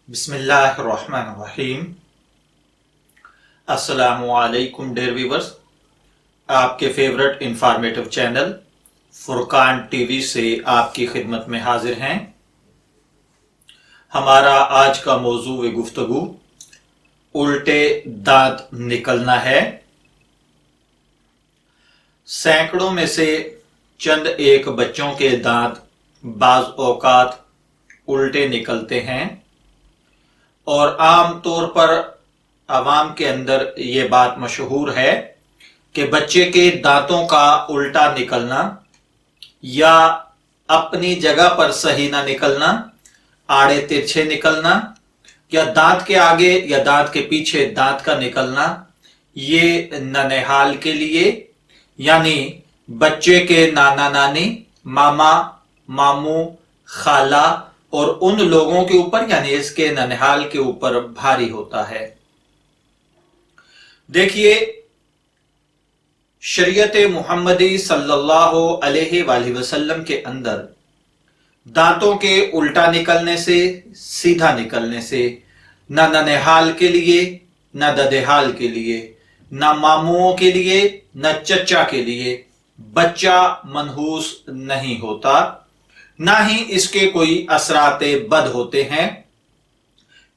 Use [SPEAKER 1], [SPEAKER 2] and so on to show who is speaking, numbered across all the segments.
[SPEAKER 1] बिस्मिल्लाहिर्रहमानिर्रहीम। अस्सलामु अलैकुम डियर व्यूअर्स, आपके favourite informative channel Furqan TV से आपकी खिदमत में हाजिर हैं। हमारा आज का मौजू गुफ्तगू उल्टे दांत निकलना है। सैकड़ों में से चंद एक बच्चों के दांत बाज औकात उल्टे निकलते हैं और आम तौर पर आवाम के अंदर ये बात मशहूर है कि बच्चे के दांतों का उल्टा निकलना या अपनी जगह पर सही ना निकलना, आड़े तिरछे निकलना या दांत के आगे या दांत के पीछे दांत का निकलना, ये ननिहाल के लिए यानी बच्चे के नाना नानी, मामा, मामू, खाला और उन लोगों के ऊपर यानी इसके ननिहाल के ऊपर भारी होता है। देखिए, शरीयत मुहम्मदी सल्लल्लाहु अलैहि वसल्लम के अंदर दांतों के उल्टा निकलने से, सीधा निकलने से न ननिहाल के लिए, न ददेहाल के लिए, न मामुओं के लिए, न चचा के लिए बच्चा मनहूस नहीं होता, ना ही इसके कोई असराते बद होते हैं।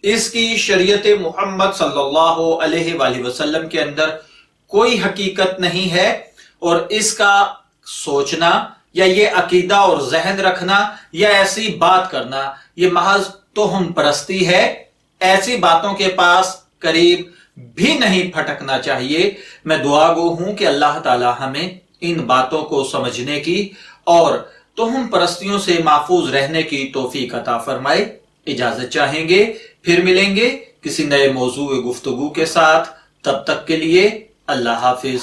[SPEAKER 1] इसकी शरीयत मुहम्मद सल्लल्लाहु अलैहि वसल्लम के अंदर कोई हकीकत नहीं है और इसका सोचना या ये अकीदा और जहन रखना या ऐसी बात करना ये महज तोहम परस्ती है। ऐसी बातों के पास करीब भी नहीं फटकना चाहिए। मैं दुआ गो हूं कि अल्लाह ताला हमें इन बातों को समझने की और तोहम परस्तियों से महफूज रहने की तौफीक अता फरमाए। इजाजत चाहेंगे, फिर मिलेंगे किसी नए मौजू गुफ्तगू के साथ। तब तक के लिए अल्लाह हाफिज।